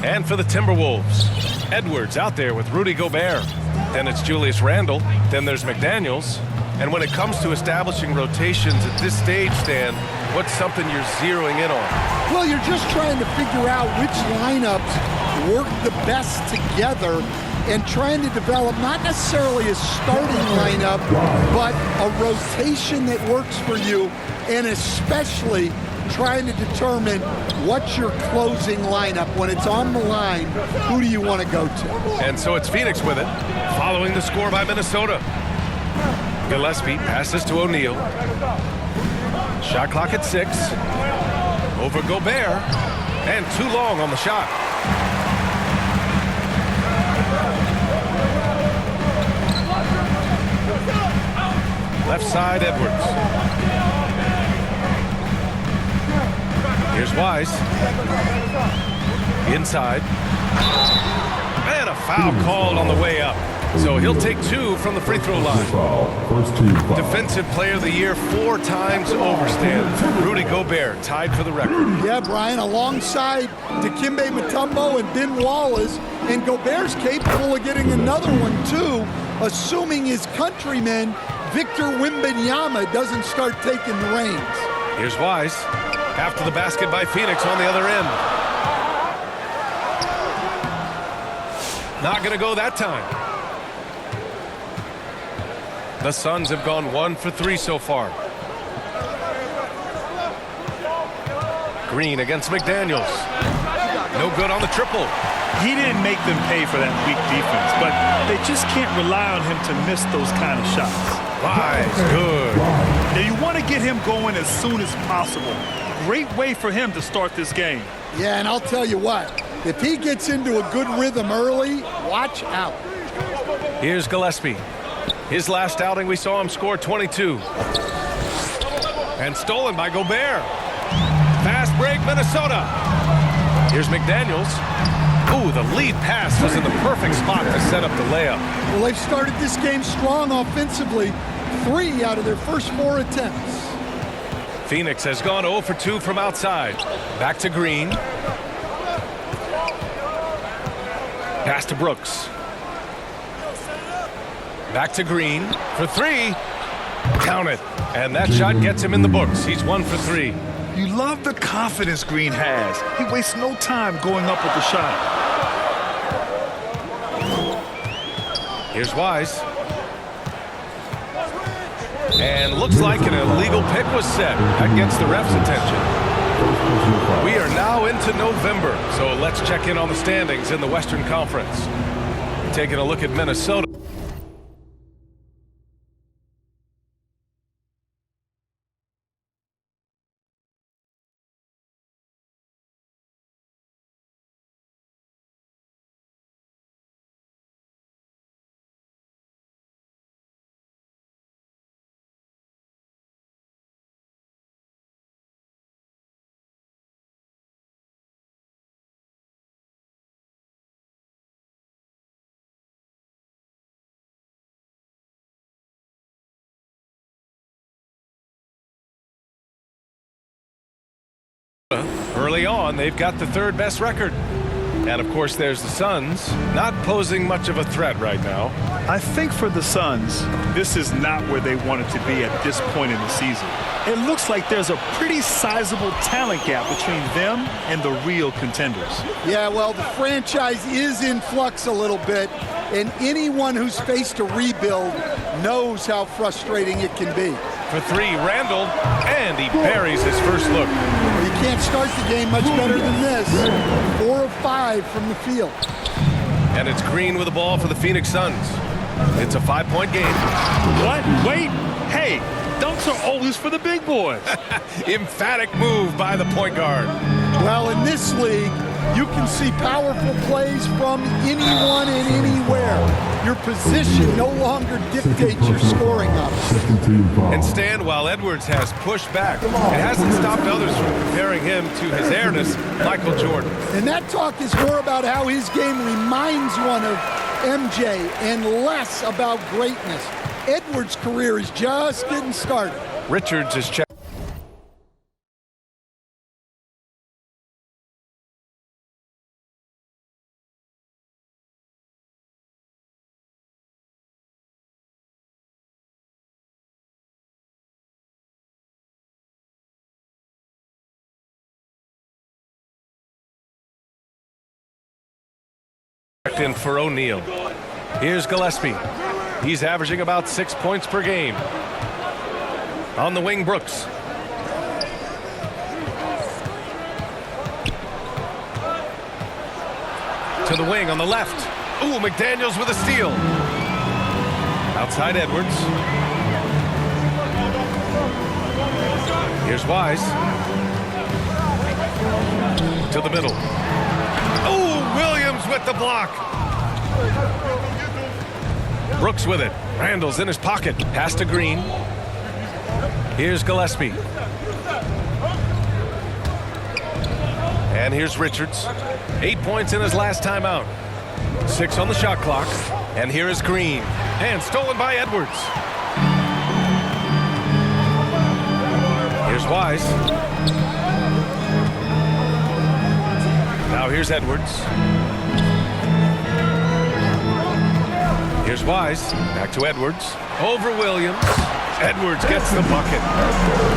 And for the Timberwolves, Edwards out there with Rudy Gobert. Then it's Julius Randle. Then there's McDaniels. And when it comes to establishing rotations at this stage, Stan, what's something you're zeroing in on? Well, you're just trying to figure out which lineups work the best together and trying to develop not necessarily a starting lineup, but a rotation that works for you, and especially trying to determine what's your closing lineup. When it's on the line, who do you want to go to? And so it's Phoenix with it, following the score by Minnesota. Gillespie passes to O'Neal. Shot clock at 6. Over Gobert. And too long on the shot. Left side, Edwards. Here's Wise. Inside. And a foul called on the way up. So he'll take 2 from the free throw line. Defensive Player of the Year 4 times over, Stan. Rudy Gobert tied for the record. Yeah, Brian, alongside Dikembe Mutombo and Ben Wallace, and Gobert's capable of getting another one too, assuming his countryman Victor Wembanyama doesn't start taking the reins. Here's Wise. After the basket by Phoenix on the other end. Not going to go that time. The Suns have gone 1 for 3 so far. Green against McDaniels. No good on the triple. He didn't make them pay for that weak defense, but they just can't rely on him to miss those kind of shots. Wise, good. Now you want to get him going as soon as possible. Great way for him to start this game. Yeah, and I'll tell you what, if he gets into a good rhythm early, watch out. Here's Gillespie. His last outing, we saw him score 22. And stolen by Gobert. Fast break, Minnesota. Here's McDaniels. Ooh, the lead pass was in the perfect spot to set up the layup. Well, they've started this game strong offensively. 3 out of their first 4 attempts. Phoenix has gone 0 for 2 from outside. Back to Green. Pass to Brooks. Back to Green for 3. Count it. And that shot gets him in the books. He's 1 for 3. You love the confidence Green has. He wastes no time going up with the shot. Here's Wise. And looks like an illegal pick was set. That gets the ref's attention. We are now into November, so let's check in on the standings in the Western Conference. Taking a look at Minnesota. Early on, they've got the 3rd best record. And, of course, there's the Suns, not posing much of a threat right now. I think for the Suns, this is not where they wanted to be at this point in the season. It looks like there's a pretty sizable talent gap between them and the real contenders. Yeah, well, the franchise is in flux a little bit, and anyone who's faced a rebuild knows how frustrating it can be. For 3, Randle, and he buries his first look. Well, you can't start the game much better than this. 4 of 5 from the field. And it's Green with the ball for the Phoenix Suns. It's a 5-point game. What? Wait. Hey, dunks are always for the big boys. Emphatic move by the point guard. Well, in this league, you can see powerful plays from anyone and anywhere. Your position no longer dictates your scoring options. And Stan, while Edwards has pushed back, it hasn't stopped others from comparing him to his heiress, Michael Jordan. And that talk is more about how his game reminds one of MJ and less about greatness. Edwards' career is just getting started. Richards is checked. checked in for O'Neal. Here's Gillespie. He's averaging about 6 points per game. On the wing, Brooks. To the wing on the left. Ooh, McDaniels with a steal. Outside Edwards. Here's Wise. To the middle. Oh, Williams with the block. Brooks with it. Randall's in his pocket. Pass to Green. Here's Gillespie. And here's Richards. 8 points in his last time out. 6 on the shot clock. And here is Green. And stolen by Edwards. Here's Wise. Now here's Edwards. Here's Wise. Back to Edwards. Over Williams. Edwards gets the bucket.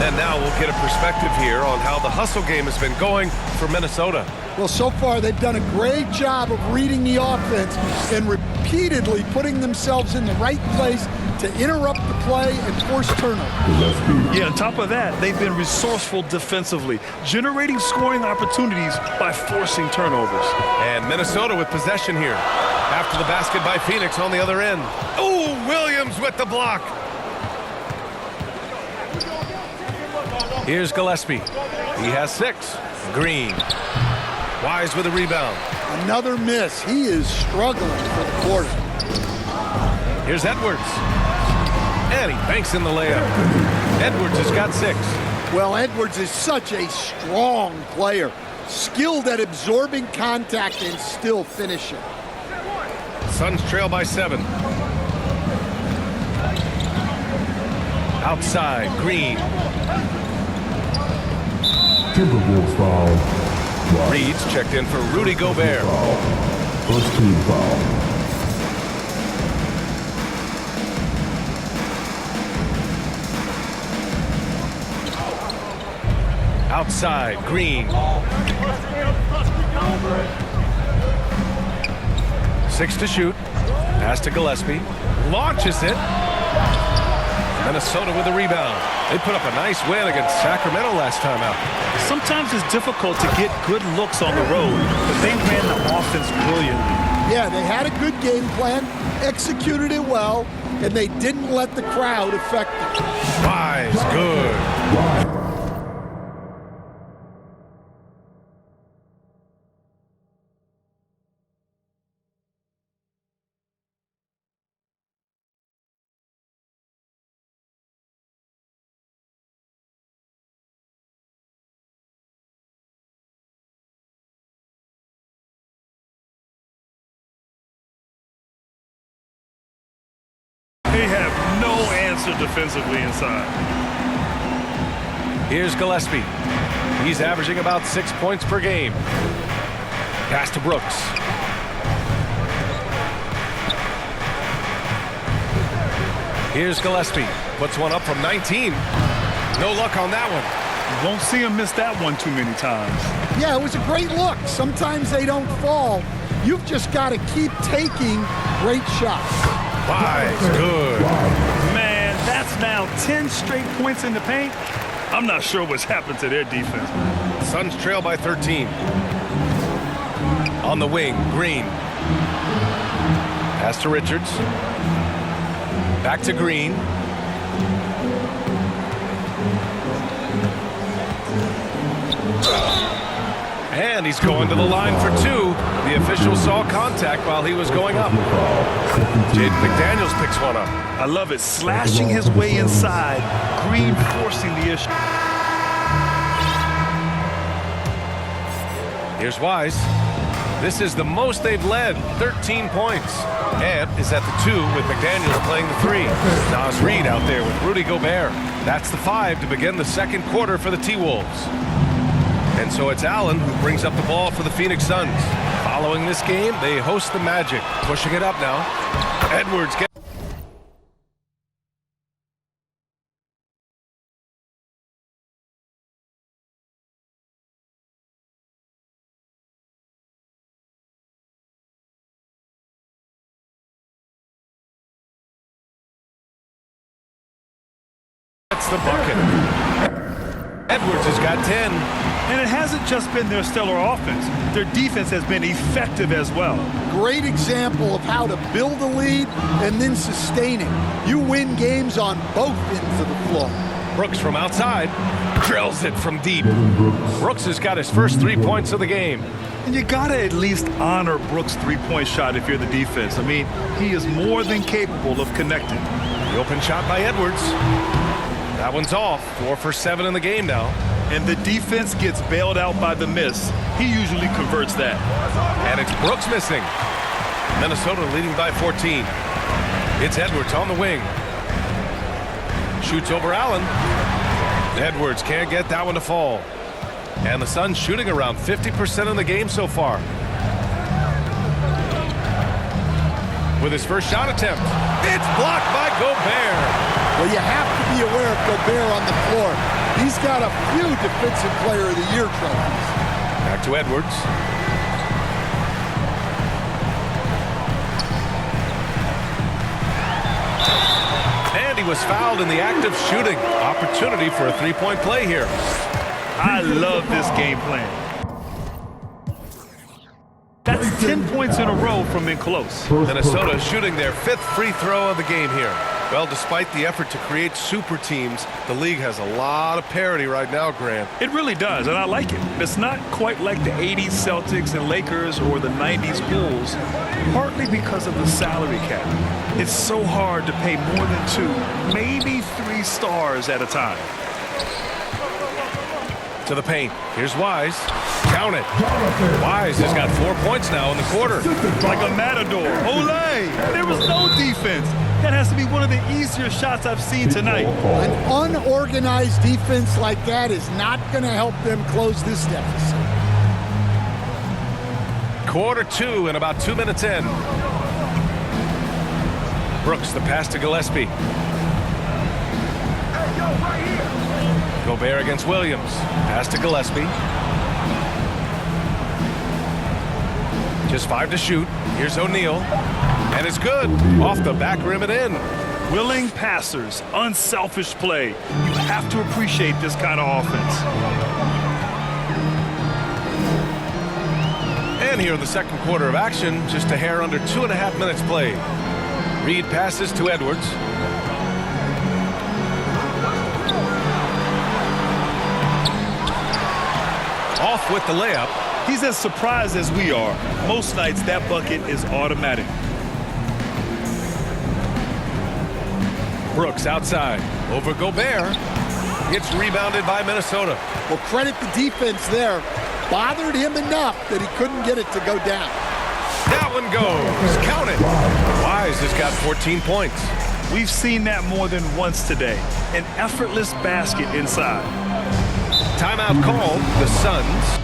And now we'll get a perspective here on how the hustle game has been going for Minnesota. Well, so far they've done a great job of reading the offense and repeatedly putting themselves in the right place to interrupt the play and force turnovers. Yeah, on top of that, they've been resourceful defensively, generating scoring opportunities by forcing turnovers. And Minnesota with possession here. After the basket by Phoenix on the other end. Oh, Williams with the block. Here's Gillespie. He has 6. Green. Wise with a rebound. Another miss. He is struggling for the quarter. Here's Edwards. And he banks in the layup. Edwards has got 6. Well, Edwards is such a strong player. Skilled at absorbing contact and still finishing. Suns trail by 7. Outside, Green. Timberwolves foul. Reed's checked in for Rudy Gobert. First team foul. Outside, Green. 6 to shoot. Pass to Gillespie. Launches it. Minnesota with a rebound. They put up a nice win against Sacramento last time out. Sometimes it's difficult to get good looks on the road, but they ran the offense brilliantly. Yeah, they had a good game plan, executed it well, and they didn't let the crowd affect them. Wise, good. They have no answer defensively inside. Here's Gillespie. He's averaging about 6 points per game. Pass to Brooks. Here's Gillespie. Puts one up from 19. No luck on that one. You won't see him miss that one too many times. Yeah, it was a great look. Sometimes they don't fall. You've just got to keep taking great shots. Wise, good. Man, that's now 10 straight points in the paint. I'm not sure what's happened to their defense. Suns trail by 13. On the wing, Green. Pass to Richards. Back to Green. And he's going to the line for 2. The official saw contact while he was going up. Jaden McDaniels picks one up. I love it. Slashing his way inside. Green forcing the issue. Here's Wise. This is the most they've led, 13 points. Ant is at the 2 with McDaniels playing the 3. Naz Reid out there with Rudy Gobert. That's the 5 to begin the second quarter for the T-Wolves. And so it's Allen who brings up the ball for the Phoenix Suns. Following this game, they host the Magic. Pushing it up now. Edwards gets the bucket. Edwards has got 10. And it hasn't just been their stellar offense. Their defense has been effective as well. Great example of how to build a lead and then sustain it. You win games on both ends of the floor. Brooks from outside drills it from deep. Devin Brooks. Brooks has got his first 3 points of the game. And you got to at least honor Brooks' three-point shot if you're the defense. I mean, he is more than capable of connecting. The open shot by Edwards. That one's off. 4 for 7 in the game now. And the defense gets bailed out by the miss. He usually converts that. And it's Brooks missing. Minnesota leading by 14. It's Edwards on the wing. Shoots over Allen. Edwards can't get that one to fall. And the Suns shooting around 50% in the game so far. With his first shot attempt, it's blocked by Gobert. Well, you have to be aware of Gobert on the floor. He's got a few Defensive Player of the Year trophies. Back to Edwards. And he was fouled in the act of shooting. Opportunity for a three-point play here. I love this game plan. That's 10 points in a row from in close. Minnesota shooting their 5th free throw of the game here. Well, despite the effort to create super teams, the league has a lot of parity right now, Grant. It really does, and I like it. It's not quite like the 80s Celtics and Lakers or the 90s Bulls, partly because of the salary cap. It's so hard to pay more than 2, maybe 3 stars at a time. To the paint. Here's Wise. Count it. Wise has got 4 points now in the quarter. Like a matador. Olay! There was no defense. That has to be one of the easier shots I've seen tonight. An unorganized defense like that is not going to help them close this deficit. Quarter 2 and about 2 minutes in. Brooks, the pass to Gillespie. Gobert against Williams. Pass to Gillespie. Just 5 to shoot. Here's O'Neal. And it's good. Off the back rim and in. Willing passers, unselfish play. You have to appreciate this kind of offense. And here in the second quarter of action, just a hair under 2.5 minutes played. Reed passes to Edwards. Off with the layup. He's as surprised as we are. Most nights that bucket is automatic. Brooks outside. Over Gobert. It's rebounded by Minnesota. Well, credit the defense there. Bothered him enough that he couldn't get it to go down. That one goes. Count it. Wise has got 14 points. We've seen that more than once today. An effortless basket inside. Timeout called. The Suns.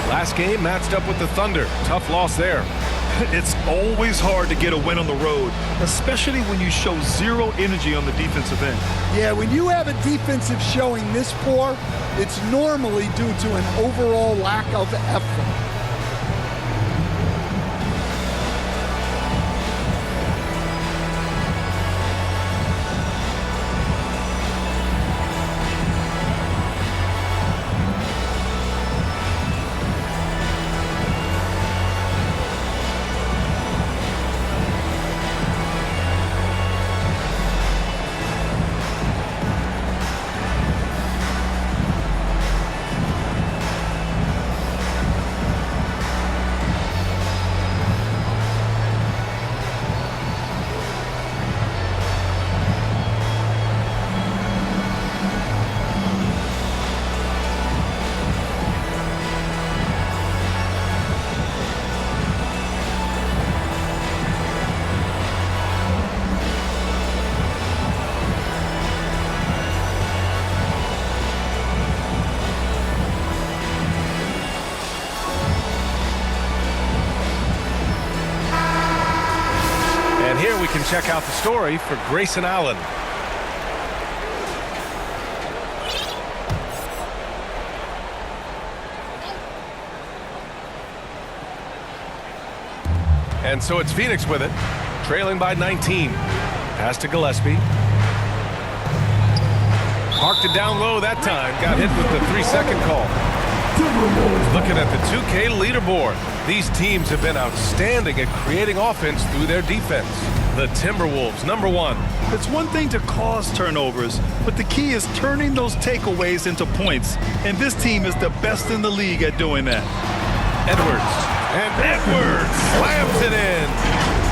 Last game matched up with the Thunder. Tough loss there. It's always hard to get a win on the road, especially when you show zero energy on the defensive end. Yeah, when you have a defensive showing this poor, it's normally due to an overall lack of effort. Here we can check out the story for Grayson Allen. And so it's Phoenix with it, trailing by 19. Pass to Gillespie. Parked it down low that time. Got hit with the 3-second call. Looking at the 2K leaderboard, these teams have been outstanding at creating offense through their defense. The Timberwolves, number 1. It's one thing to cause turnovers, but the key is turning those takeaways into points. And this team is the best in the league at doing that. Edwards. And Edwards slams it in.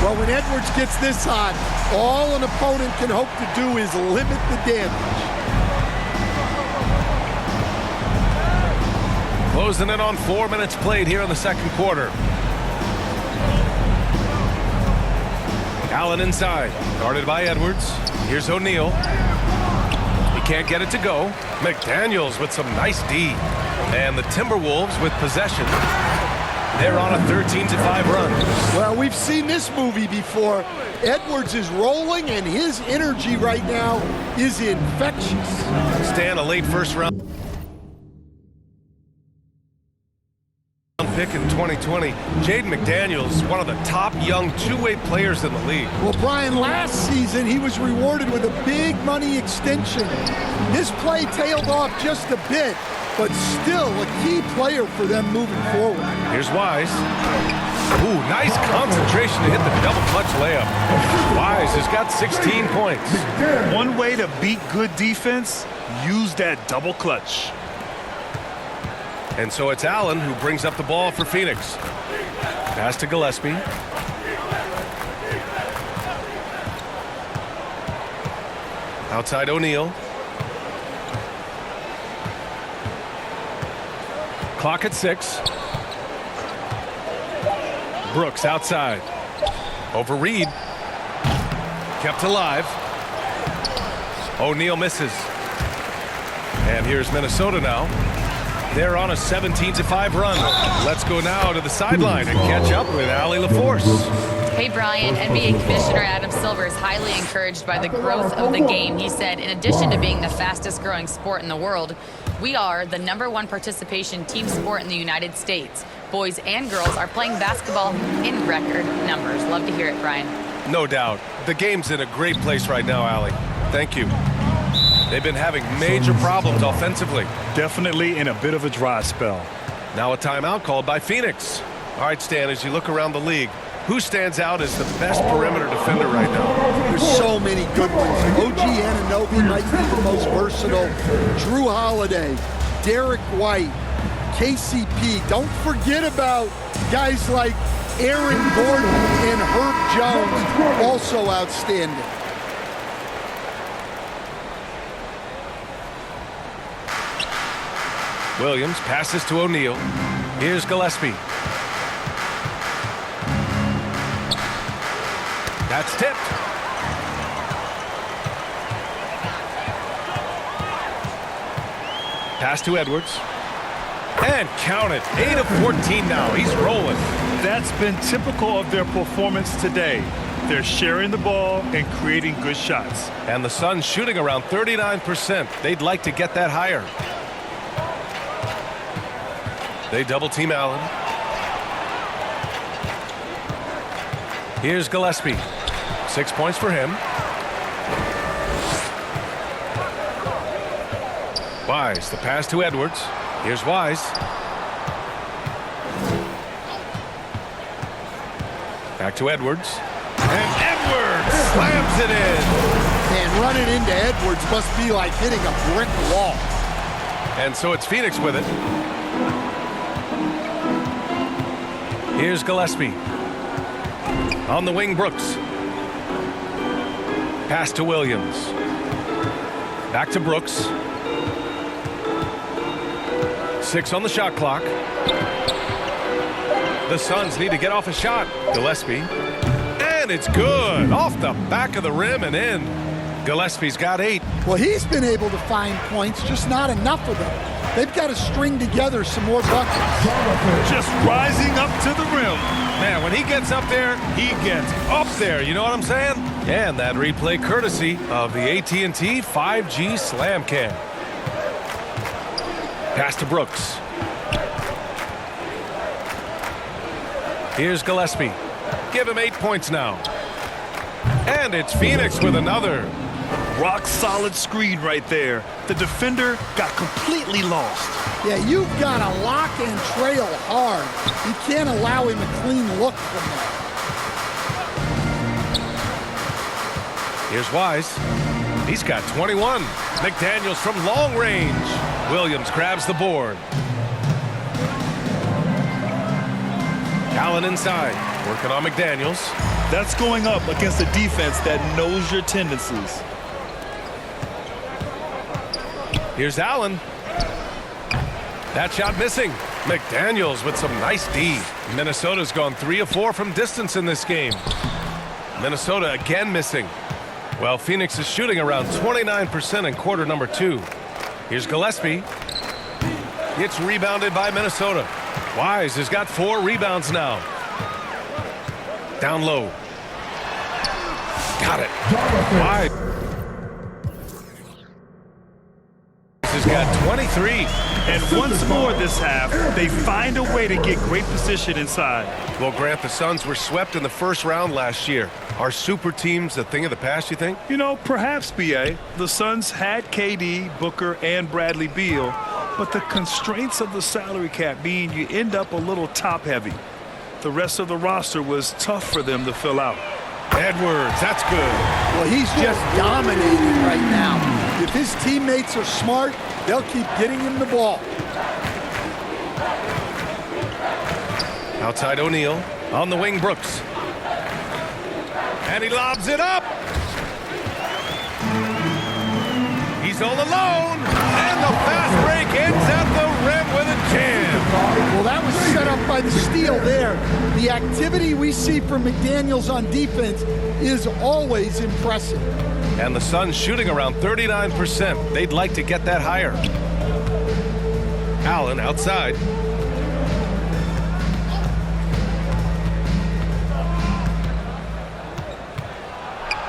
Well, when Edwards gets this hot, all an opponent can hope to do is limit the damage. Closing in on 4 minutes played here in the second quarter. Allen inside, guarded by Edwards. Here's O'Neal. He can't get it to go. McDaniels with some nice D. And the Timberwolves with possession. They're on a 13-5 run. Well, we've seen this movie before. Edwards is rolling, and his energy right now is infectious. Stan, a late first round pick in 2020. Jaden McDaniels, one of the top young two-way players in the league. Well, Brian, last season he was rewarded with a big money extension. This play tailed off just a bit, but still a key player for them moving forward. Here's Wise. Ooh, nice concentration to hit the double clutch layup. Wise has got 16 points. One way to beat good defense, use that double clutch. And so it's Allen who brings up the ball for Phoenix. Pass to Gillespie. Outside O'Neal. Clock at 6. Brooks outside. Over Reed. Kept alive. O'Neal misses. And here's Minnesota now. They're on a 17-5 run. Let's go now to the sideline and catch up with Allie LaForce. Hey, Brian. NBA Commissioner Adam Silver is highly encouraged by the growth of the game. He said, in addition to being the fastest growing sport in the world, we are the #1 participation team sport in the United States. Boys and girls are playing basketball in record numbers. Love to hear it, Brian. No doubt. The game's in a great place right now, Allie. Thank you. They've been having major problems offensively. Definitely in a bit of a dry spell. Now a timeout called by Phoenix. All right, Stan, as you look around the league, who stands out as the best perimeter defender right now? There's so many good ones. OG Anunoby might be the most versatile. Drew Holiday, Derek White, KCP. Don't forget about guys like Aaron Gordon and Herb Jones, also outstanding. Williams passes to O'Neal. Here's Gillespie. That's tipped. Pass to Edwards. And count it. 8 of 14 now. He's rolling. That's been typical of their performance today. They're sharing the ball and creating good shots. And the Suns shooting around 39%. They'd like to get that higher. They double team Allen. Here's Gillespie. 6 points for him. Wise, the pass to Edwards. Here's Wise. Back to Edwards. And Edwards slams it in. Man, running into Edwards must be like hitting a brick wall. And so it's Phoenix with it. Here's Gillespie. On the wing, Brooks. Pass to Williams. Back to Brooks. 6 on the shot clock. The Suns need to get off a shot. Gillespie. And it's good. Off the back of the rim and in. Gillespie's got 8. Well, he's been able to find points, just not enough of them. They've got to string together some more buckets. Just rising up to the rim. Man, when he gets up there, he gets up there. You know what I'm saying? And that replay courtesy of the AT&T 5G Slam Cam. Pass to Brooks. Here's Gillespie. Give him 8 points now. And it's Phoenix with another. Rock solid screen right there. The defender got completely lost. Yeah, you've got to lock and trail hard. You can't allow him a clean look from there. Here's Wise. He's got 21. McDaniels from long range. Williams grabs the board. Allen inside, working on McDaniels. That's going up against a defense that knows your tendencies. Here's Allen. That shot missing. McDaniels with some nice D. Minnesota's gone 3 of 4 from distance in this game. Minnesota again missing. Well, Phoenix is shooting around 29% in quarter number 2. Here's Gillespie. It's rebounded by Minnesota. Wise has got 4 rebounds now. Down low. Got it. Wise has got 23. And once more this half, they find a way to get great position inside. Well, Grant, the Suns were swept in the first round last year. Are super teams a thing of the past, you think? You know, perhaps, B.A. The Suns had KD, Booker, and Bradley Beal, but the constraints of the salary cap mean you end up a little top-heavy. The rest of the roster was tough for them to fill out. Edwards, that's good. Well, he's just dominating right now. If his teammates are smart, they'll keep getting him the ball. Outside O'Neal. On the wing, Brooks. And he lobs it up. He's all alone. And the fast break ends at the rim with a jam. Well, that was set up by the steal there. The activity we see from McDaniels on defense is always impressive. And the Suns shooting around 39%. They'd like to get that higher. Allen outside.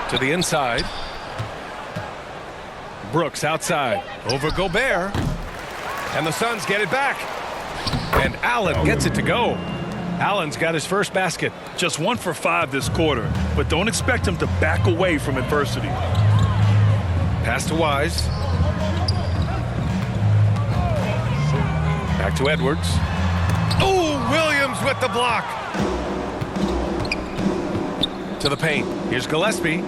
To the inside. Brooks outside. Over Gobert. And the Suns get it back. And Allen gets it to go. Allen's got his first basket. Just 1 for 5 this quarter, but don't expect him to back away from adversity. Pass to Wise. Back to Edwards. Oh, Williams with the block. To the paint. Here's Gillespie.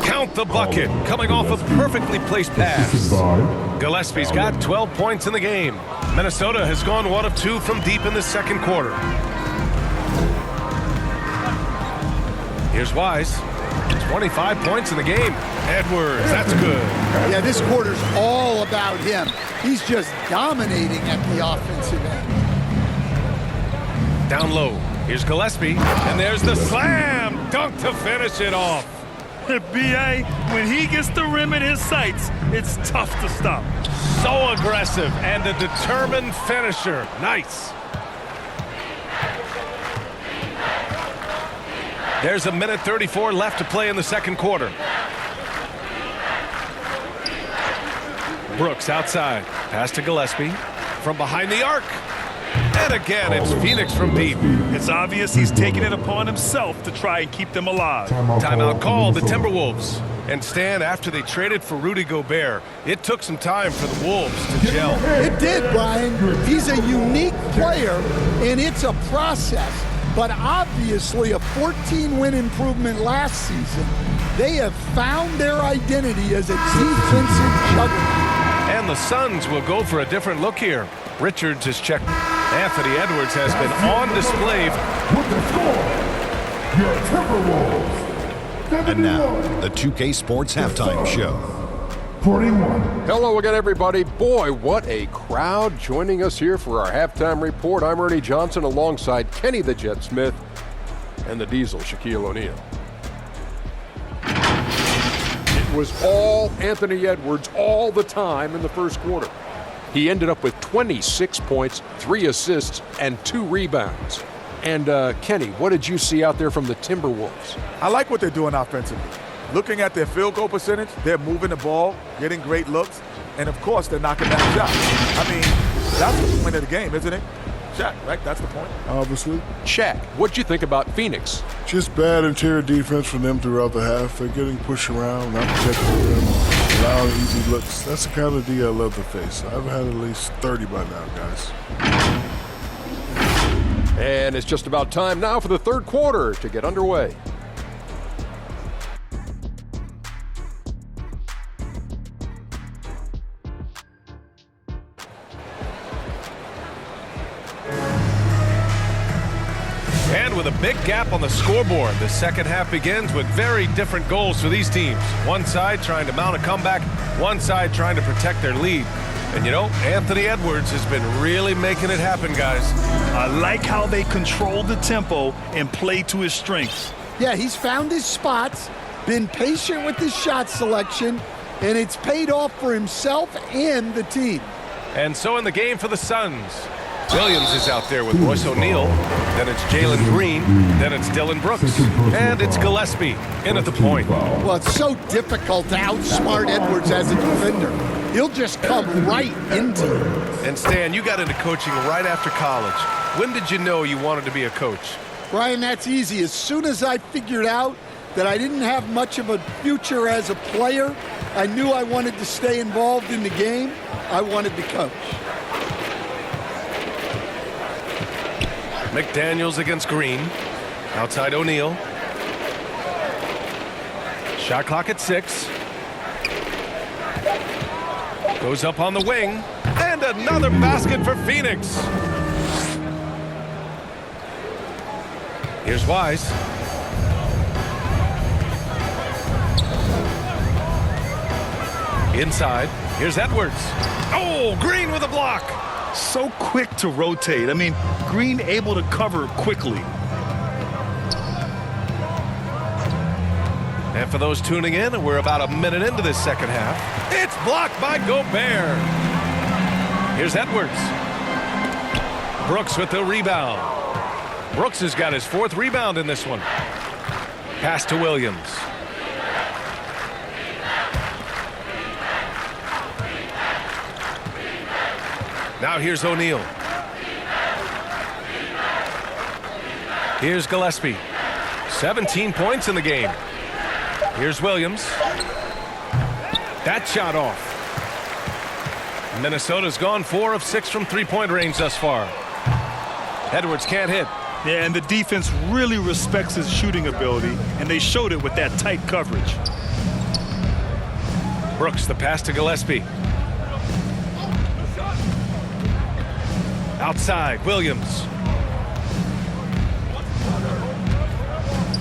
Count the bucket. Coming off a perfectly placed pass. Gillespie's got 12 points in the game. Minnesota has gone 1 of 2 from deep in the second quarter. Here's Wise. 25 points in the game. Edwards, that's good. Yeah, this quarter's all about him. He's just dominating at the offensive end. Down low. Here's Gillespie. And there's the slam dunk to finish it off. B.A., when he gets the rim in his sights, it's tough to stop. So aggressive and a determined finisher. Nice. There's a minute 34 left to play in the second quarter. Brooks outside. Pass to Gillespie. From behind the arc. And again, it's Phoenix from deep. It's obvious he's taking it upon himself to try and keep them alive. Timeout call, the Timberwolves. And Stan, after they traded for Rudy Gobert, it took some time for the Wolves to gel. It did, Brian. He's a unique player, and it's a process. But obviously a 14-win improvement last season. They have found their identity as a defensive juggernaut. And the Suns will go for a different look here. Richards has checked. Anthony Edwards has been on display. With the score, your Timberwolves. And now, the 2K Sports Halftime Show. 41. Hello again, everybody. Boy, what a crowd joining us here for our halftime report. I'm Ernie Johnson alongside Kenny the Jet Smith and the Diesel, Shaquille O'Neal. It was all Anthony Edwards all the time in the first quarter. He ended up with 26 points, 3 assists, and 2 rebounds. And Kenny, what did you see out there from the Timberwolves? I like what they're doing offensively. Looking at their field goal percentage, they're moving the ball, getting great looks, and of course, they're knocking down shots. I mean, that's the point of the game, isn't it? Shaq, right? That's the point. Obviously. Shaq, what'd you think about Phoenix? Just bad interior defense from them throughout the half. They're getting pushed around, not protecting them, allowing easy looks. That's the kind of D I love to face. I've had at least 30 by now, guys. And it's just about time now for the third quarter to get underway. And with a big gap on the scoreboard, the second half begins with very different goals for these teams. One side trying to mount a comeback, one side trying to protect their lead. And you know, Anthony Edwards has been really making it happen, guys. I like how they control the tempo and play to his strengths. Yeah, he's found his spots, been patient with his shot selection, and it's paid off for himself and the team. And so in the game for the Suns, Williams is out there with Royce O'Neal. Then it's Jalen Green. Then it's Dylan Brooks. And it's Gillespie in at the point. Well, it's so difficult to outsmart Edwards as a defender. He'll just come right into it. And Stan, you got into coaching right after college. When did you know you wanted to be a coach? Brian, that's easy. As soon as I figured out that I didn't have much of a future as a player, I knew I wanted to stay involved in the game. I wanted to coach. McDaniels against Green. Outside O'Neal. Shot clock at 6. Goes up on the wing. And another basket for Phoenix. Here's Wise. Inside. Here's Edwards. Oh, Green with a block. So quick to rotate. I mean, Green able to cover quickly. And for those tuning in, we're about a minute into this second half. It's blocked by Gobert. Here's Edwards. Brooks with the rebound. Brooks has got his 4th rebound in this one. Pass to Williams. Now here's O'Neal. Here's Gillespie. 17 points in the game. Here's Williams. That shot off. Minnesota's gone 4 of 6 from three-point range thus far. Edwards can't hit. Yeah, and the defense really respects his shooting ability, and they showed it with that tight coverage. Brooks, the pass to Gillespie. Outside, Williams.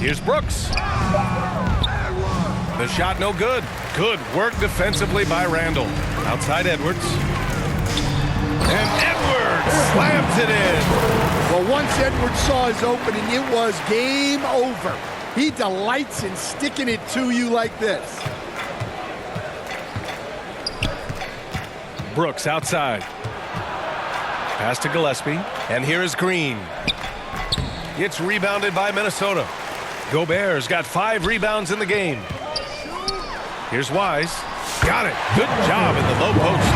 Here's Brooks. The shot no good. Good work defensively by Randall. Outside Edwards. And Edwards slams it in. Well, once Edwards saw his opening, it was game over. He delights in sticking it to you like this. Brooks outside. Pass to Gillespie. And here is Green. It's rebounded by Minnesota. Gobert's got 5 rebounds in the game. Here's Wise. Got it. Good job in the low post.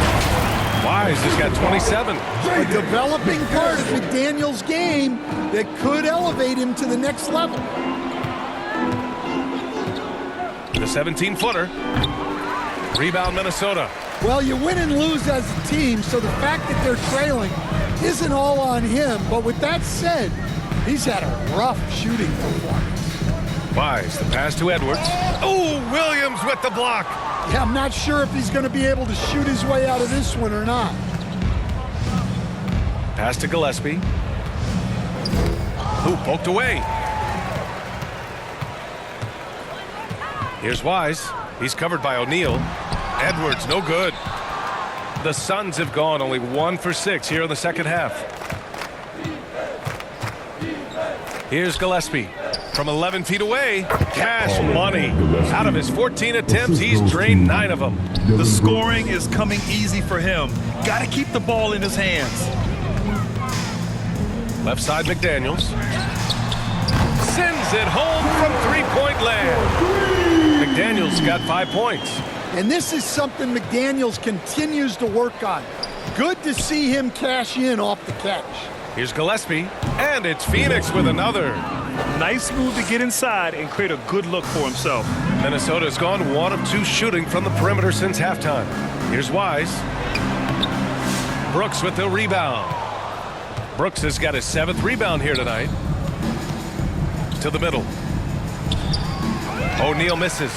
Wise has got 27. A developing part of McDaniels' game that could elevate him to the next level. The 17-footer. Rebound Minnesota. Well, you win and lose as a team, so the fact that they're trailing isn't all on him. But with that said, he's had a rough shooting performance. Wise, the pass to Edwards. Oh, Williams with the block. Yeah, I'm not sure if he's going to be able to shoot his way out of this one or not. Pass to Gillespie. Ooh, poked away. Here's Wise. He's covered by O'Neal. Edwards, no good. The Suns have gone only 1 for 6 here in the second half. Here's Gillespie. From 11 feet away, cash money. Out of his 14 attempts, he's drained 9 of them. The scoring is coming easy for him. Got to keep the ball in his hands. Left side, McDaniels. Sends it home from three-point land. McDaniels got 5 points. And this is something McDaniels continues to work on. Good to see him cash in off the catch. Here's Gillespie, and it's Phoenix with another. Nice move to get inside and create a good look for himself. Minnesota's gone 1 of 2 shooting from the perimeter since halftime. Here's Wise. Brooks with the rebound. Brooks has got his 7th rebound here tonight. To the middle. O'Neal misses.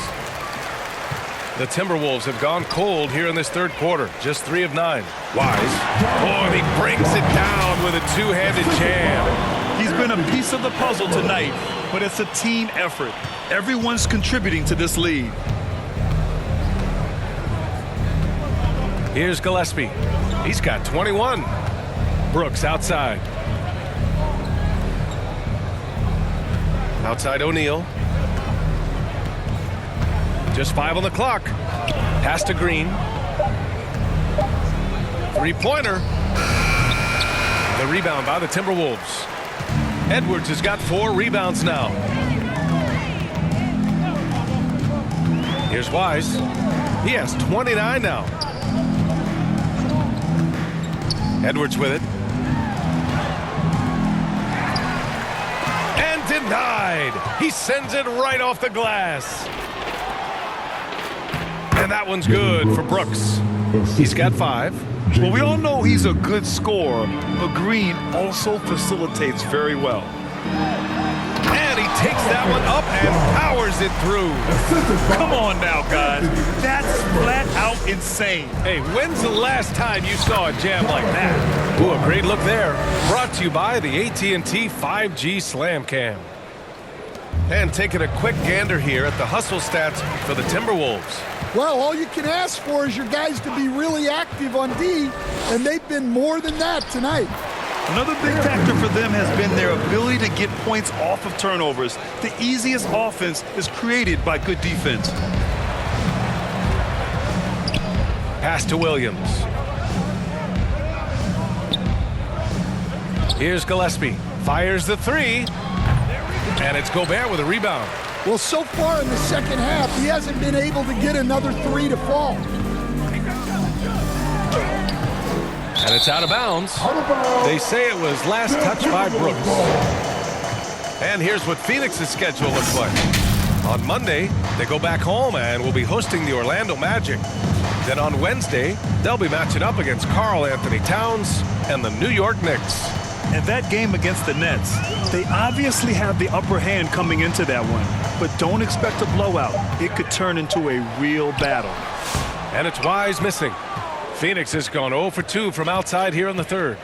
The Timberwolves have gone cold here in this 3rd quarter. Just 3 of 9. Wise. Oh, he brings it down with a 2-handed jam. He's been a piece of the puzzle tonight, but it's a team effort. Everyone's contributing to this lead. Here's Gillespie. He's got 21. Brooks outside. Outside O'Neal. Just 5 on the clock. Pass to Green. 3-pointer. The rebound by the Timberwolves. Edwards has got 4 rebounds now. Here's Wise. He has 29 now. Edwards with it. And denied. He sends it right off the glass. And that one's good for Brooks. He's got 5. Well, we all know he's a good scorer, but Green also facilitates very well. And he takes that one up and powers it through. Come on now, guys. That's flat out insane. Hey, when's the last time you saw a jam like that? Ooh, a great look there. Brought to you by the AT&T 5G Slam Cam. And taking a quick gander here at the hustle stats for the Timberwolves. Well, all you can ask for is your guys to be really active on D, and they've been more than that tonight. Another big factor for them has been their ability to get points off of turnovers. The easiest offense is created by good defense. Pass to Williams. Here's Gillespie. Fires the 3. And it's Gobert with a rebound. Well, so far in the second half, he hasn't been able to get another 3 to fall. And it's out of bounds. They say it was last touched by Brooks. And here's what Phoenix's schedule looks like. On Monday, they go back home and will be hosting the Orlando Magic. Then on Wednesday, they'll be matching up against Karl Anthony Towns and the New York Knicks. And that game against the Nets, they obviously have the upper hand coming into that one. But don't expect a blowout. It could turn into a real battle. And it's Wise missing. Phoenix has gone 0 for 2 from outside here in the 3rd.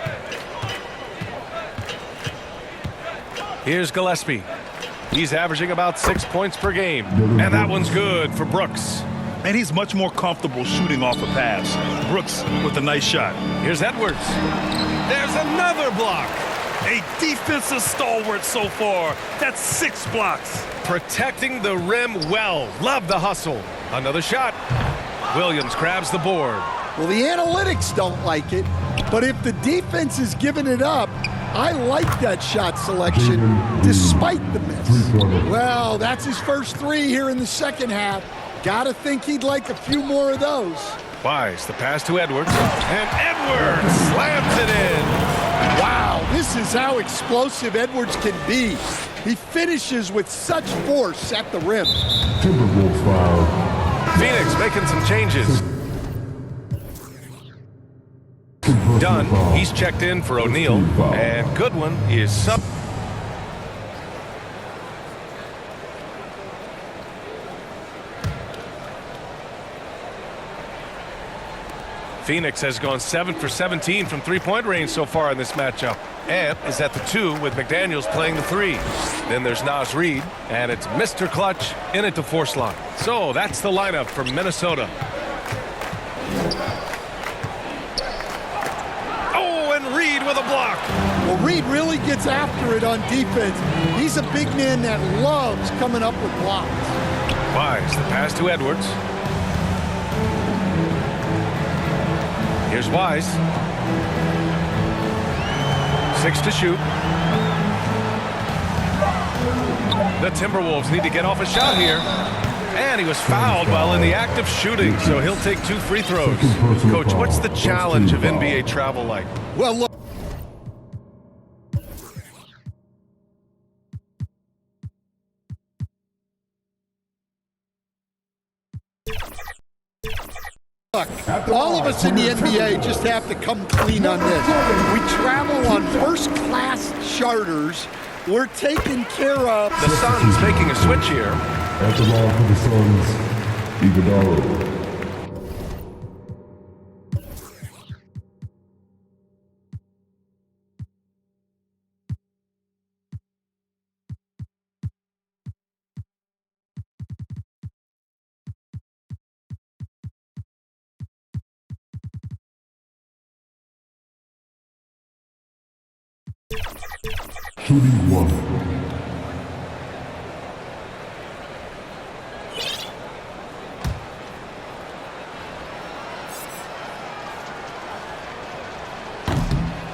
Here's Gillespie. He's averaging about 6 points per game. And that one's good for Brooks. And he's much more comfortable shooting off a pass. Brooks with a nice shot. Here's Edwards. There's another block. A defensive stalwart so far. That's 6 blocks. Protecting the rim well. Love the hustle. Another shot. Williams grabs the board. Well, the analytics don't like it, but if the defense is giving it up, I like that shot selection despite the miss. Well, that's his first 3 here in the second half. Gotta think he'd like a few more of those. Wise, the pass to Edwards. And Edwards slams it in. Wow, this is how explosive Edwards can be. He finishes with such force at the rim. Timberwolves foul. Phoenix making some changes. Dunn, he's checked in for O'Neal. And Goodwin is sub. Phoenix has gone 7 for 17 from 3-point range so far in this matchup. And is at the 2 with McDaniels playing the 3. Then there's Naz Reid, and it's Mr. Clutch in at the 4 slot. So that's the lineup for Minnesota. Oh, and Reid with a block. Well, Reid really gets after it on defense. He's a big man that loves coming up with blocks. Wise, the pass to Edwards. Here's Wise. 6 to shoot. The Timberwolves need to get off a shot here. And he was fouled while in the act of shooting, so he'll take 2 free throws. Coach, what's the challenge of NBA travel like? Well, look. Look, all of us in the NBA just have to come clean on this. We travel on first-class charters. We're taken care of. The Suns making a switch here. At the line for the Suns, Iguodala. Shooting one.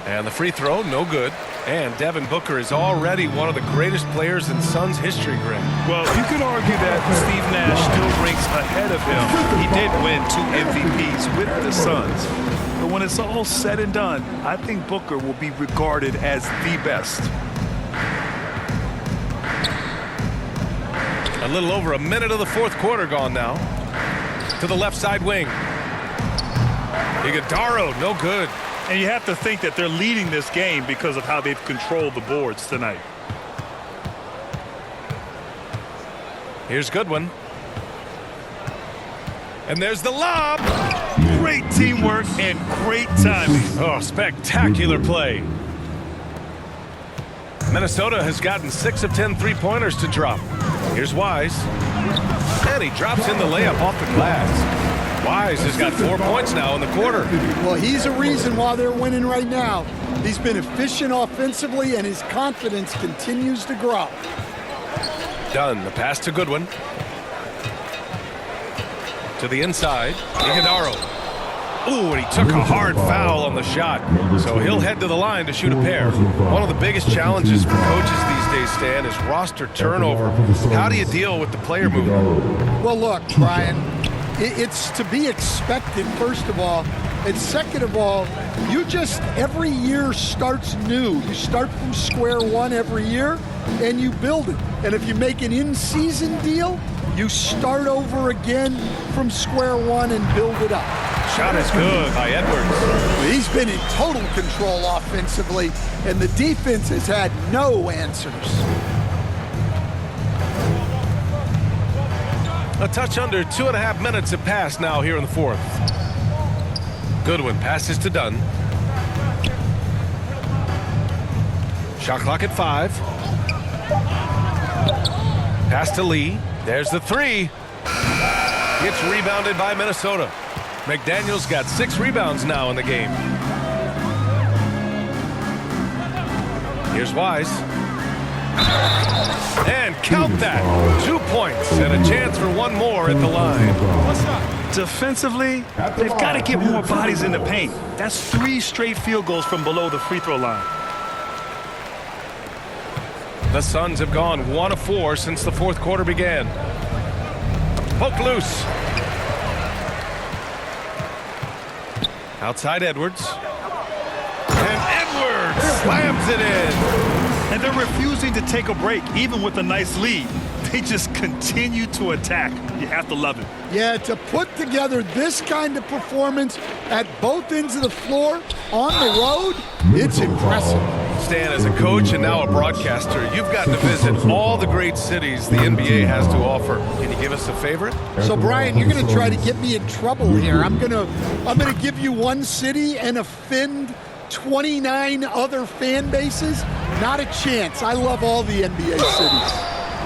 And the free throw, no good. And Devin Booker is already one of the greatest players in Suns history, Greg. Well, you could argue that Steve Nash still ranks ahead of him. He did win 2 MVPs with the Suns. But when it's all said and done, I think Booker will be regarded as the best. A little over a minute of the fourth quarter gone now. To the left side wing. Iguodala, no good. And you have to think that they're leading this game because of how they've controlled the boards tonight. Here's Goodwin. And there's the lob. Great teamwork and great timing. Oh, spectacular play. Minnesota has gotten 6 of 10 three-pointers to drop. Here's Wise. And he drops in the layup off the glass. Wise has got 4 points now in the quarter. Well, he's a reason why they're winning right now. He's been efficient offensively, and his confidence continues to grow. Done. The pass to Goodwin. To the inside. Iguodala. Ooh, and he took a hard foul on the shot. So he'll head to the line to shoot a pair. One of the biggest challenges for coaches these days, Stan, is roster turnover. How do you deal with the player movement? Well, look, Brian, it's to be expected, first of all. And second of all, you just, every year starts new. You start from square one every year, and you build it. And if you make an in-season deal, you start over again from square one and build it up. Shot is good by Edwards. He's been in total control offensively, and the defense has had no answers. A touch under 2.5 minutes have passed now here in the fourth. Goodwin passes to Dunn. Shot clock at 5. Pass to Lee. There's the three. It's rebounded by Minnesota. McDaniel's got 6 rebounds now in the game. Here's Wise. And count that. 2 points and a chance for one more at the line. Defensively, they've got to get more bodies in the paint. That's 3 straight field goals from below the free throw line. The Suns have gone 1 of 4 since the fourth quarter began. Poke loose. Outside Edwards. And Edwards slams it in. And they're refusing to take a break, even with a nice lead. They just continue to attack. You have to love it. Yeah, to put together this kind of performance at both ends of the floor on the road, it's impressive. Stan, as a coach and now a broadcaster, you've gotten to visit all the great cities the NBA has to offer. Can you give us a favorite? So, Brian, you're going to try to get me in trouble here. I'm going to give you one city and offend 29 other fan bases. Not a chance. I love all the NBA cities.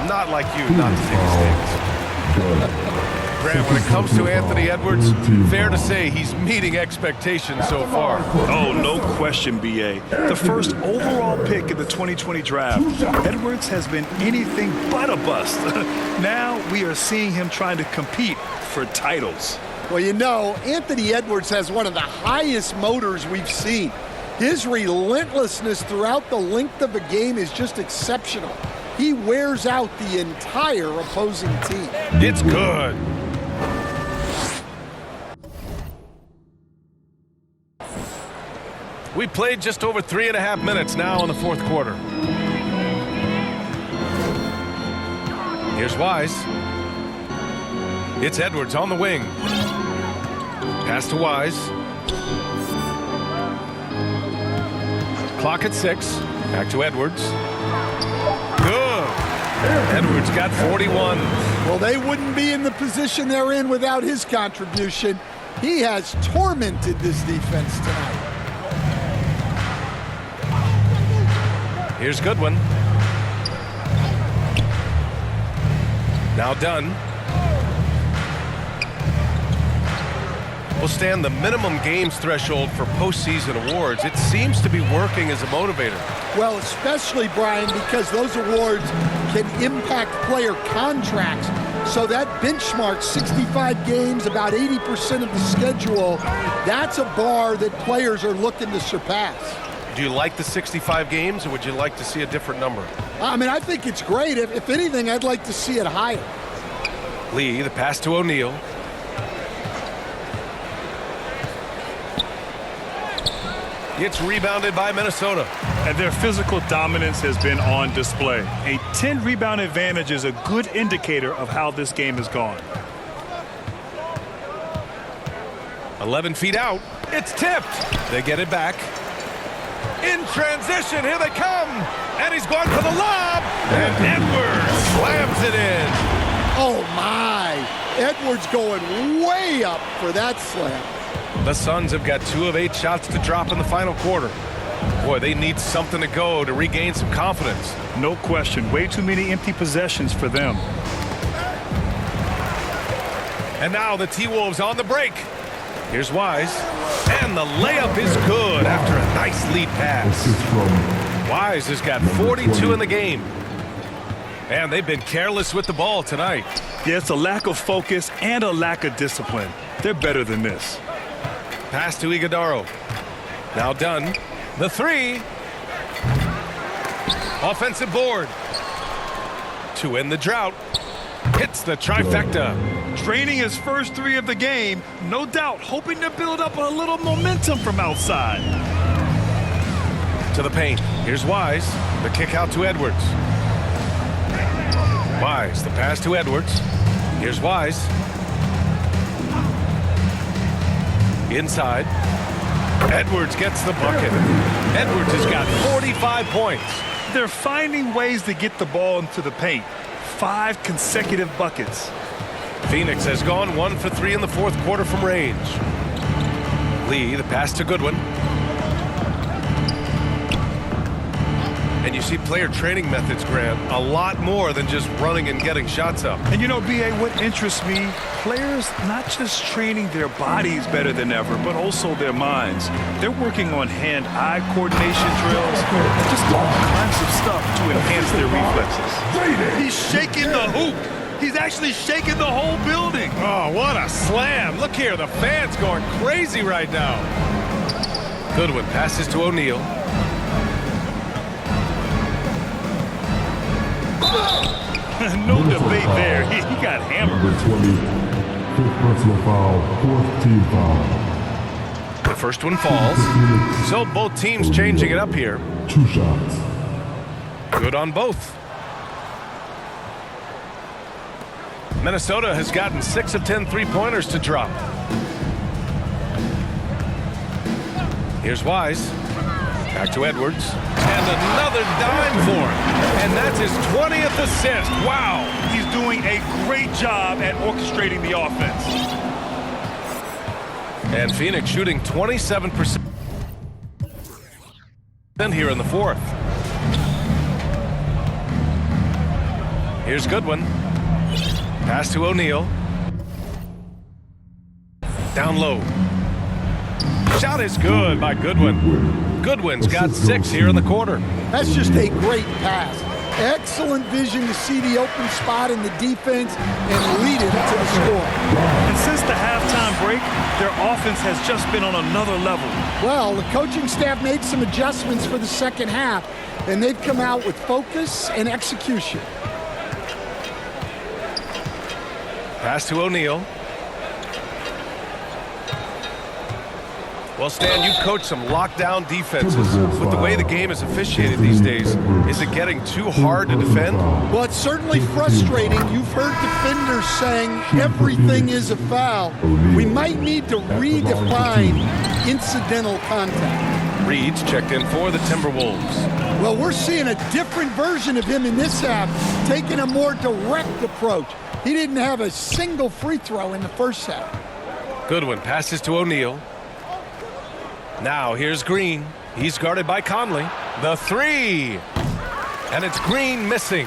Not like you, not to take a stand. Grant, when it comes to Anthony Edwards, fair to say he's meeting expectations so far. Oh, no question, B.A. The first overall pick in the 2020 draft, Edwards has been anything but a bust. Now we are seeing him trying to compete for titles. Well, you know, Anthony Edwards has one of the highest motors we've seen. His relentlessness throughout the length of a game is just exceptional. He wears out the entire opposing team. It's good. We played just over 3.5 minutes now in the fourth quarter. Here's Wise. It's Edwards on the wing. Pass to Wise. Clock at 6. Back to Edwards. Good. Edwards got 41. Well, they wouldn't be in the position they're in without his contribution. He has tormented this defense tonight. Here's Goodwin. Now Dunn. Will stand the minimum games threshold for postseason awards. It seems to be working as a motivator. Well, especially, Brian, because those awards can impact player contracts. So that benchmark, 65 games, about 80% of the schedule, that's a bar that players are looking to surpass. Do you like the 65 games, or would you like to see a different number? I mean, I think it's great. If anything, I'd like to see it higher. Lee, the pass to O'Neal. It's rebounded by Minnesota. And their physical dominance has been on display. A 10-rebound advantage is a good indicator of how this game has gone. 11 feet out. It's tipped. They get it back. In transition, here they come. And he's going for the lob. And Edwards slams it in. Oh, my. Edwards going way up for that slam. The Suns have got 2 of 8 shots to drop in the final quarter. Boy, they need something to go to regain some confidence. No question. Way too many empty possessions for them. And now the T-Wolves on the break. Here's Wise. And the layup is good after a nice lead pass. Wise has got 42 in the game. And they've been careless with the ball tonight. Yeah, it's a lack of focus and a lack of discipline. They're better than this. Pass to Iguodaro. Now Dunn. The 3. Offensive board. To end the drought. Hits the trifecta. Draining his first 3 of the game, no doubt hoping to build up a little momentum from outside. To the paint. Here's Wise. The kick out to Edwards. Wise. The pass to Edwards. Here's Wise. Inside. Edwards gets the bucket. Edwards has got 45 points. They're finding ways to get the ball into the paint. 5 consecutive buckets. Phoenix has gone 1 for 3 in the fourth quarter from range. Lee, the pass to Goodwin. And you see player training methods, Grant, a lot more than just running and getting shots up. And you know, B.A., what interests me, players not just training their bodies better than ever, but also their minds. They're working on hand-eye coordination drills, just all kinds of stuff to enhance their reflexes. He's shaking the hoop. He's actually shaking the whole building. Oh, what a slam. Look here, the fans going crazy right now. Goodwin passes to O'Neal. No debate there. He got hammered. Number 20, 5th personal foul, 4th team foul. The first one falls. So both teams changing it up here. 2 shots. Good on both. Minnesota has gotten 6 of 10 three-pointers to drop. Here's Wise. Back to Edwards. And another dime for him. And that's his 20th assist. Wow. He's doing a great job at orchestrating the offense. And Phoenix shooting 27% here in the fourth. Here's Goodwin. Pass to O'Neal. Down low. Shot is good by Goodwin. Goodwin's got 6 here in the quarter. That's just a great pass. Excellent vision to see the open spot in the defense and lead it to the score. And since the halftime break, their offense has just been on another level. Well, the coaching staff made some adjustments for the second half, and they've come out with focus and execution. Pass to O'Neal. Well, Stan, you coach some lockdown defenses. With the way the game is officiated these days, is it getting too hard to defend? Well, it's certainly frustrating. You've heard defenders saying everything is a foul. We might need to redefine incidental contact. Reed's checked in for the Timberwolves. Well, we're seeing a different version of him in this half, taking a more direct approach. He didn't have a single free throw in the first half. Goodwin passes to O'Neal. Now here's Green. He's guarded by Conley. The three. And it's Green missing.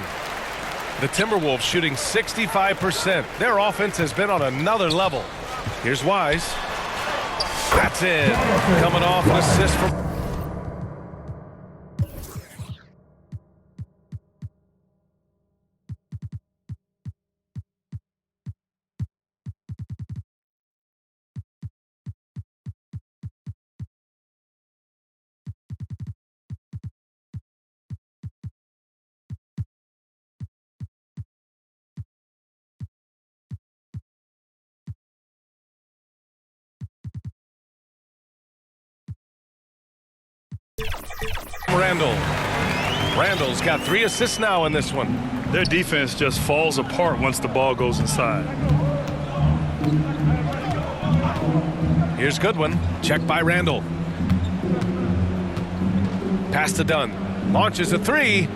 The Timberwolves shooting 65%. Their offense has been on another level. Here's Wise. That's it. Coming off an assist from... Randall's got 3 assists now in this one. Their defense just falls apart once the ball goes inside. Here's Goodwin. Checked by Randall. Pass to Dunn. Launches a 3.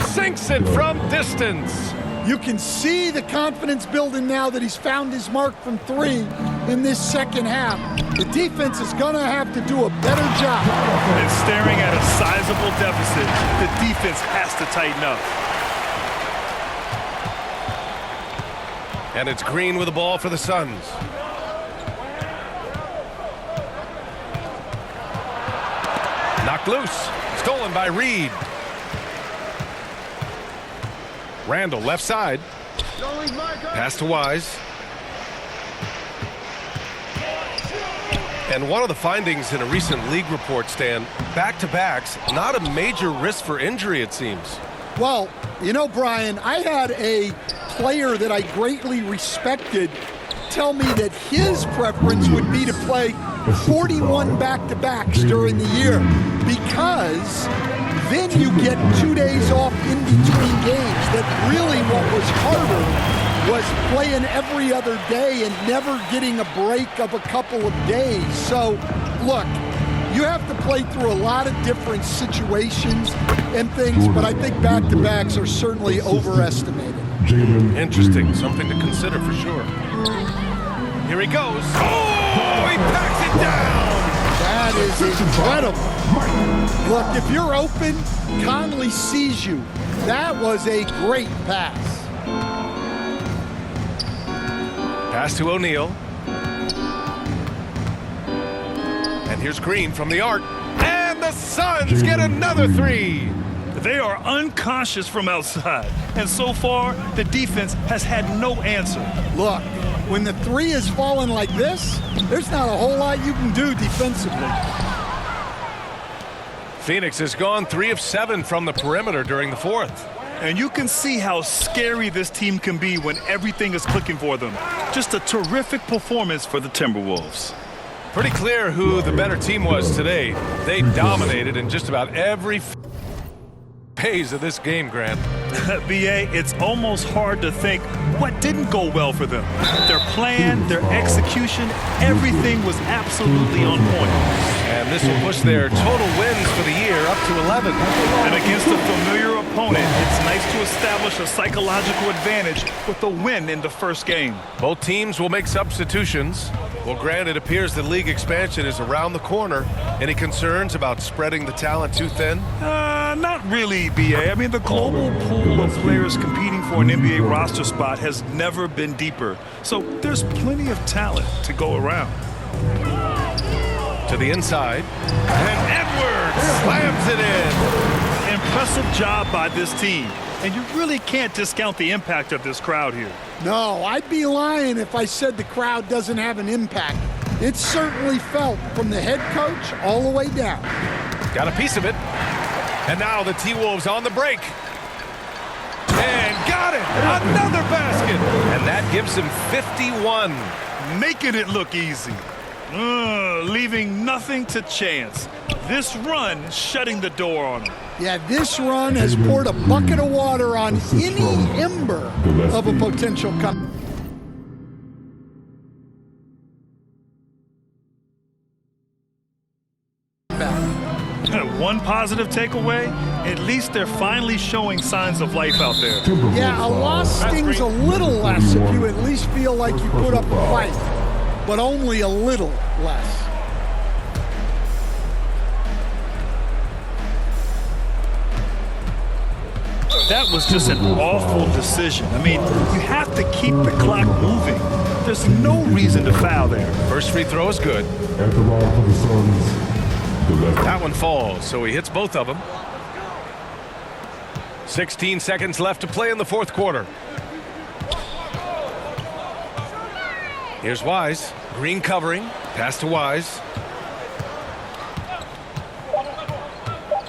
Sinks it from distance. You can see the confidence building now that he's found his mark from 3 in this second half. The defense is going to have to do a better job. And staring at a sizable deficit, the defense has to tighten up. And it's Green with the ball for the Suns. Knocked loose. Stolen by Reed. Randall left side. Pass to Wise. And one of the findings in a recent league report, Stan, back-to-backs, not a major risk for injury, it seems. Well, you know, Brian, I had a player that I greatly respected tell me that his preference would be to play 41 back-to-backs during the year because then you get 2 days off in between games. That really what was harder was playing every other day and never getting a break of a couple of days. So, look, you have to play through a lot of different situations and things, but I think back-to-backs are certainly overestimated. Interesting. Something to consider for sure. Here he goes. Oh, he packs it down. That is incredible. Look, if you're open, Conley sees you. That was a great pass. Pass to O'Neal. And here's Green from the arc. And the Suns get another 3. They are unconscious from outside. And so far, the defense has had no answer. Look, when the 3 is falling like this, there's not a whole lot you can do defensively. Phoenix has gone 3 of 7 from the perimeter during the fourth. And you can see how scary this team can be when everything is clicking for them. Just a terrific performance for the Timberwolves. Pretty clear who the better team was today. They dominated in just about every phase of this game, Grant. B.A., it's almost hard to think what didn't go well for them. Their plan, their execution, everything was absolutely on point. And this will push their total wins for the year up to 11. And against a familiar opponent, it's nice to establish a psychological advantage with a win in the first game. Both teams will make substitutions. Well, Grant, it appears the league expansion is around the corner. Any concerns about spreading the talent too thin? Not really, B.A. I mean, the global pool of players competing for an NBA roster spot has never been deeper. So there's plenty of talent to go around. To the inside. And Edwards slams it in. Impressive job by this team. And you really can't discount the impact of this crowd here. No, I'd be lying if I said the crowd doesn't have an impact. It's certainly felt from the head coach all the way down. Got a piece of it. And now the T-Wolves on the break. And got it! Another basket! And that gives them 51. Making it look easy. Leaving nothing to chance. This run shutting the door on him. Yeah, this run has poured a bucket of water on any ember of a potential comeback. One positive takeaway, at least they're finally showing signs of life out there. Yeah, a loss stings a little less if you at least feel like you put up a fight, but only a little less. That was just an awful decision. I mean, you have to keep the clock moving. There's no reason to foul there. First free throw is good. At the line for the Suns, the left. That one falls, so he hits both of them. 16 seconds left to play in the fourth quarter. Here's Wise. Green covering. Pass to Wise.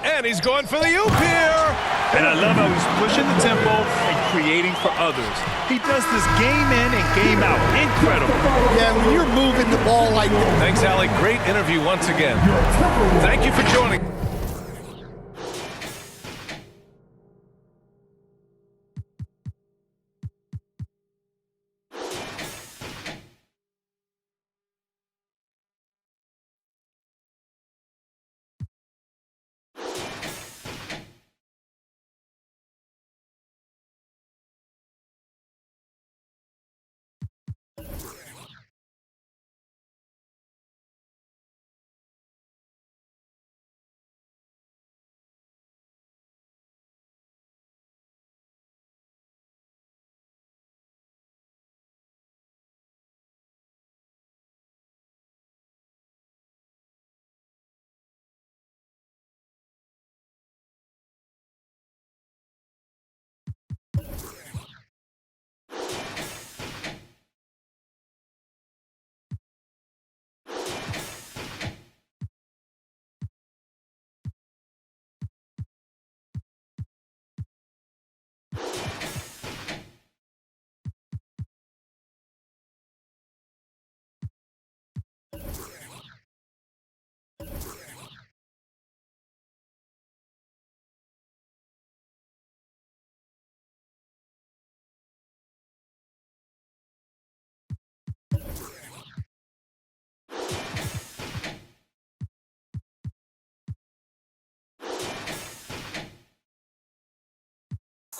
And he's going for the oop here. And I love how he's pushing the tempo and creating for others. He does this game in and game out. Incredible. Yeah, when you're moving the ball like that. Thanks, Alec. Great interview once again. Thank you for joining.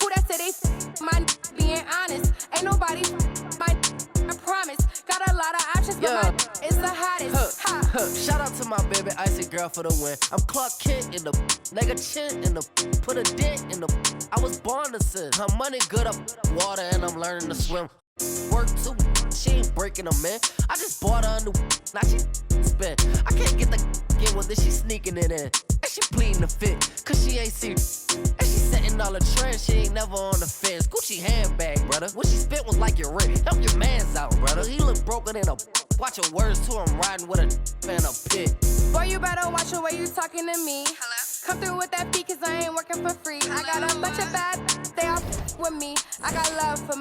Who that said they my being honest? Ain't nobody my I promise. Got a lot of options, but my is the hottest. Shout out to my baby icy girl for the win. I'm Clark Kent in the nigga chin in the put a dent in the. I was born to sin. Her money good up water and I'm learning to swim. Work too, she ain't breaking them in. I just bought her a new, now she spin. I can't get the in with this, she sneaking it in. And she pleading the fit, cause she ain't seen. And she setting all the trends, she ain't never on the fence. Gucci handbag, brother. What she spent was like your rent. Help your mans out, brother. He look broken in a. Watch your words too, I'm riding with a fan a pit. Boy, you better watch the way you talking to me. Hello? Come through with that fee, cause I ain't working for free. Hello? I got a bunch of bad, they all with me. I got love for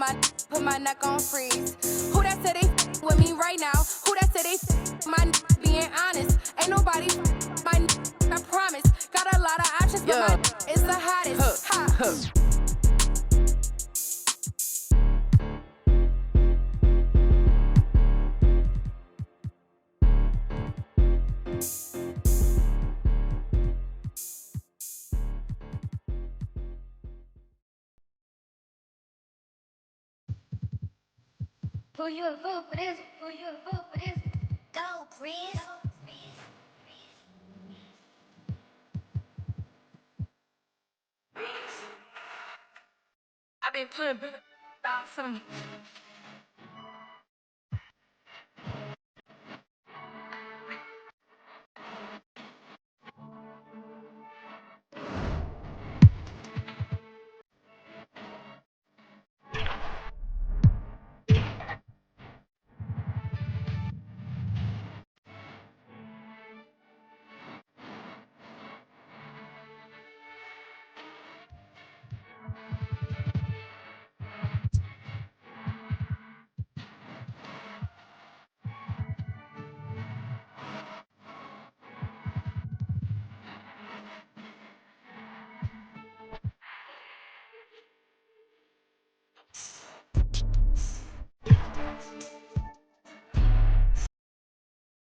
put my neck on freeze. Who that said they with me right now? Who that said they my being honest? Ain't nobody my I promise. Got a lot of options, but my is the hottest. Ha. Who you a vote for this? Who you a vote for this? Go, Breeze. I've been putting some